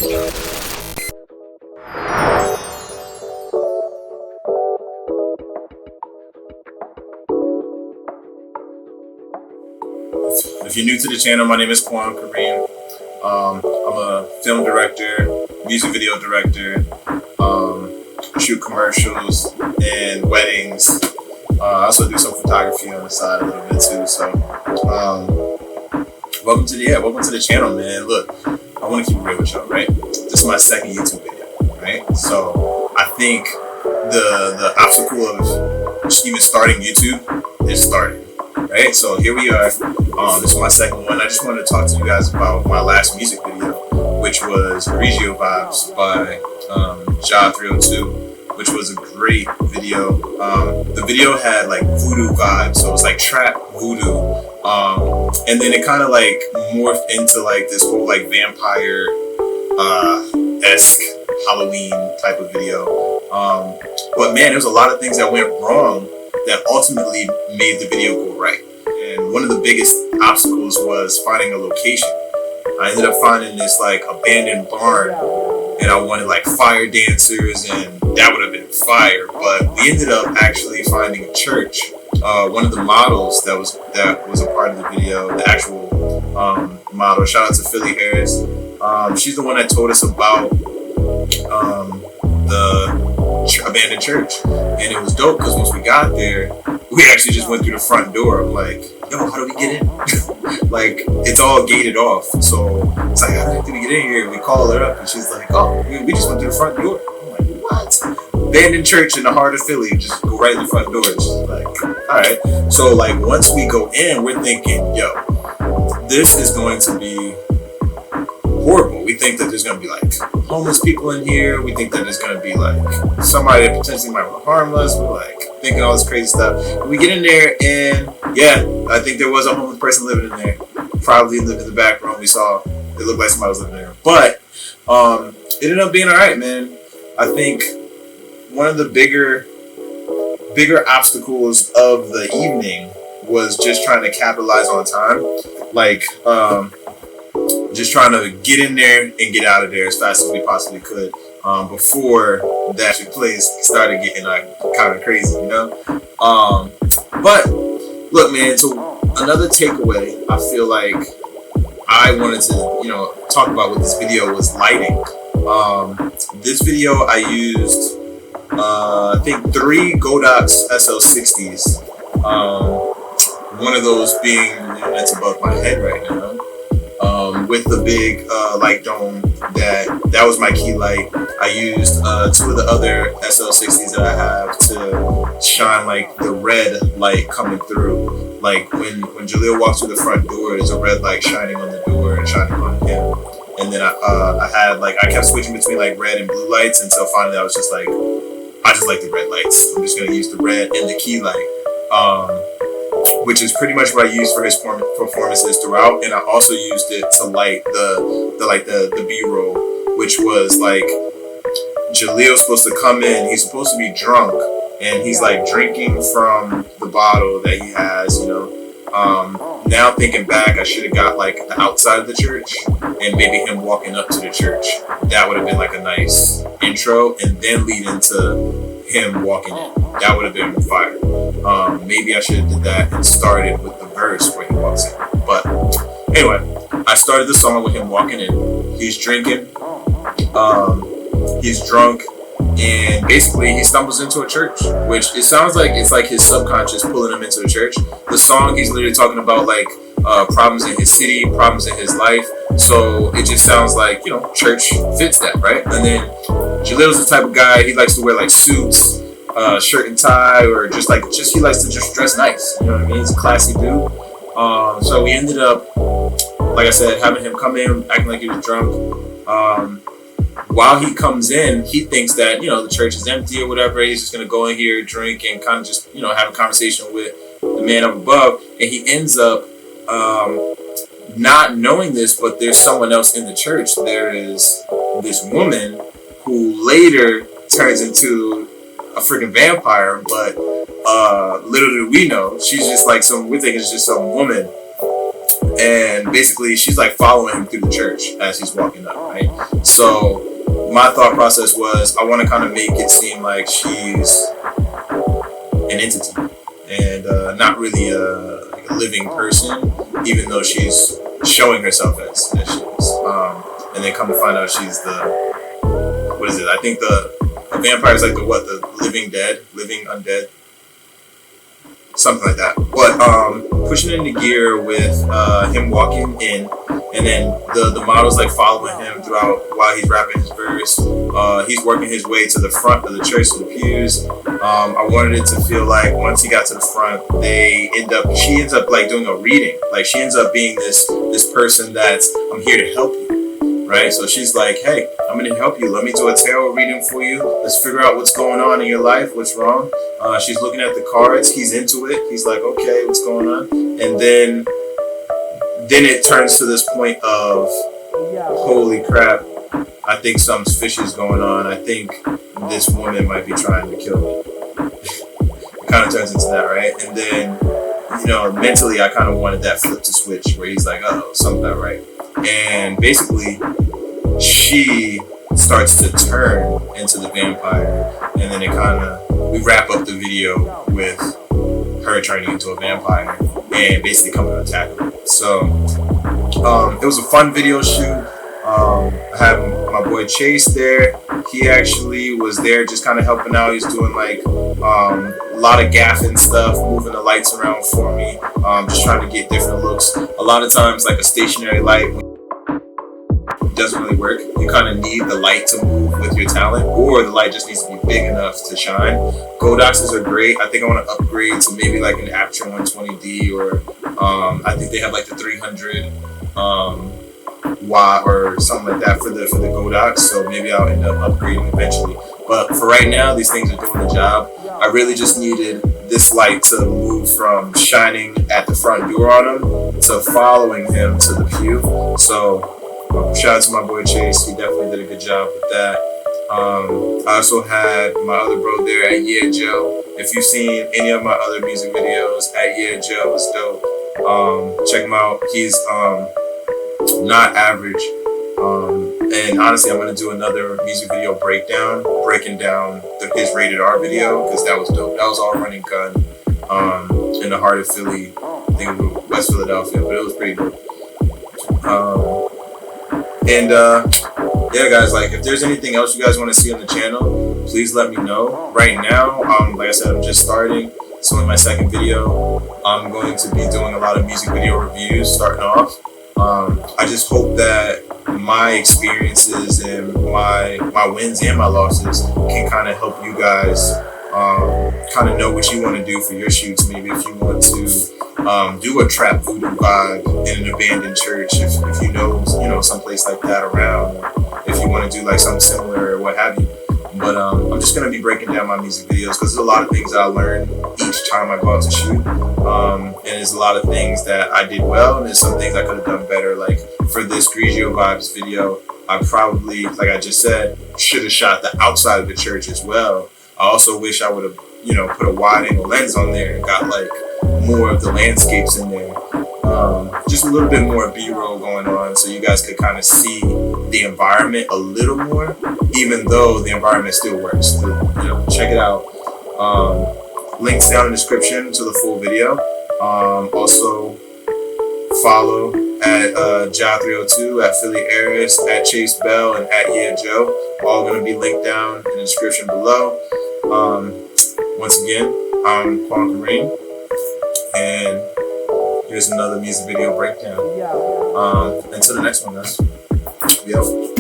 If you're new to the channel, my name is Kareem. I'm a film director, music video director, shoot commercials and weddings. I also do some photography on the side a little bit too. So, welcome to the channel, man. Look, I want to keep it real with y'all, right? This is my second YouTube video, right? So I think the obstacle of just even starting YouTube is starting. Right, so here we are. This is my second one. I just wanted to talk to you guys about my last music video, which was Grigio Vibes by Ja 302, which was a great video. The video had like voodoo vibes, so it was like trap voodoo, and then it kind of like morphed into like this whole like vampire esque Halloween type of video. But man, there was a lot of things that went wrong that ultimately made the video go right. And one of the biggest obstacles was finding a location. I ended up finding this like abandoned barn, and I wanted like fire dancers, and that would have been fire. But we ended up actually finding a church. One of the models that was a part of the video, the actual model, shout out to Philly Harris. She's the one that told us about the abandoned church, and it was dope because once we got there, we actually just went through the front door. I'm like, yo, how do we get in? Like, it's all gated off, so it's like, how do we get in here? And we call her up, and she's like, oh, we just went through the front door. I'm like, what? Abandoned church in the heart of Philly, just go right in the front door. She's like, all right. So like, once we go in, we're thinking, yo, this is going to be horrible. We think that there's going to be like homeless people in here. We think that there's going to be like somebody that potentially might want to harm us. We're like thinking all this crazy stuff. And we get in there, and yeah, I think there was a homeless person living in there. Probably in the back room we saw. It looked like somebody was living there. But it ended up being all right, man. I think one of the bigger obstacles of the evening was just trying to capitalize on time. Like, just trying to get in there and get out of there as fast as we possibly could before the actual place started getting like kind of crazy, you know? But look, man, so another takeaway I feel like I wanted to, talk about with this video was lighting. This video I used, I think 3 Godox SL60s. One of those being that's above my head right now. With the big light dome, that was my key light. I used 2 of the other SL60s that I have to shine like the red light coming through. Like when Jaleel walks through the front door, there's a red light shining on the door and shining on him. And then I kept switching between like red and blue lights until finally I was just like, I just like the red lights. I'm just gonna use the red and the key light. Which is pretty much what I used for his performances throughout, and I also used it to light the B-roll, which was like Jaleel's supposed to come in. He's supposed to be drunk, and he's like drinking from the bottle that he has. Now thinking back, I should have got like the outside of the church, and maybe him walking up to the church. That would have been like a nice intro, and then lead into him walking in. That would have been fire. Maybe I should have did that and started with the verse where he walks in. But anyway, I started the song with him walking in. He's drinking. He's drunk. And basically he stumbles into a church, which it sounds like it's like his subconscious pulling him into the church. The song, he's literally talking about like problems in his city, problems in his life. So it just sounds like, church fits that, right? And then Jaleel's the type of guy, he likes to wear like suits, shirt and tie, or just he likes to just dress nice. You know what I mean? He's a classy dude. So we ended up, like I said, having him come in, acting like he was drunk. While he comes in, he thinks that, the church is empty or whatever. He's just going to go in here, drink, and kind of just, have a conversation with the man up above. And he ends up not knowing this, but there's someone else in the church. There is this woman who later turns into a freaking vampire, but little did we know, she's just like we think it's just some woman. And and basically she's like following him through the church as he's walking up, right? So my thought process was, I want to kind of make it seem like she's an entity and not really a living person, even though she's showing herself as she is. And then come to find out she's what is it? I think a vampire is like the living undead, something like that. But pushing into gear with him walking in, and then the model's like following him throughout while he's rapping his verse. He's working his way to the front of the church, to the pews. I wanted it to feel like once he got to the front, she ends up like doing a reading. Like she ends up being this person that's, I'm here to help you, right? So she's like, hey, I'm gonna help you. Let me do a tarot reading for you. Let's figure out what's going on in your life, what's wrong. She's looking at the cards. He's into it. He's like, okay, what's going on? And then it turns to this point of, holy crap, I think something's fishy is going on. I think this woman might be trying to kill me. It kind of turns into that, right? And then, mentally I kind of wanted that flip to switch where he's like, oh, something not right. And basically, she starts to turn into the vampire. And then we wrap up the video with her turning into a vampire and basically coming to attack her. So it was a fun video shoot. I had my boy Chase there. He actually was there just kind of helping out. He's doing like a lot of gaffing stuff, moving the lights around for me, just trying to get different looks. A lot of times like a stationary light doesn't really work. You kind of need the light to move with your talent, or the light just needs to be big enough to shine. Godoxes are great. I think I want to upgrade to maybe like an Aperture 120D, or I think they have like the 300 watt or something like that for the Godox. So maybe I'll end up upgrading eventually. But for right now, these things are doing the job. I really just needed this light to move from shining at the front door on him to following him to the pew. So shout out to my boy Chase. He definitely did a good job with that. I also had my other bro there at Yeah Joe. If you've seen any of my other music videos, at Yeah Joe is dope. Check him out. He's not average. And honestly, I'm gonna do another music video breaking down his rated R video, because that was dope. That was all running gun in the heart of Philly. I think it was West Philadelphia, but it was pretty dope. Yeah, guys, like if there's anything else you guys want to see on the channel, please let me know. Right now, like I said, I'm just starting. So in my second video, I'm going to be doing a lot of music video reviews starting off. I just hope that my experiences and my wins and my losses can kind of help you guys kind of know what you want to do for your shoots. Maybe if you want to do a trap voodoo vibe in an abandoned church, if you know someplace like that around, or if you want to do like something similar or what have you. But I'm just going to be breaking down my music videos, because there's a lot of things that I learn each time I go out to shoot. And there's a lot of things that I did well, and there's some things I could have done better. Like for this Grigio Vibes video, I probably, like I just said, should have shot the outside of the church as well. I also wish I would have, put a wide angle lens on there and got like more of the landscapes in there. Just a little bit more B-roll going on, so you guys could kind of see the environment a little more, even though the environment still works. Check it out. Links down in the description to the full video. Also follow at Ja302, at Philly Aris, at Chase Bell, and at Yeah Joe. All going to be linked down in the description below. Once again, I'm Quan Kareem, and here's another music video breakdown. Until the next one, guys. We out.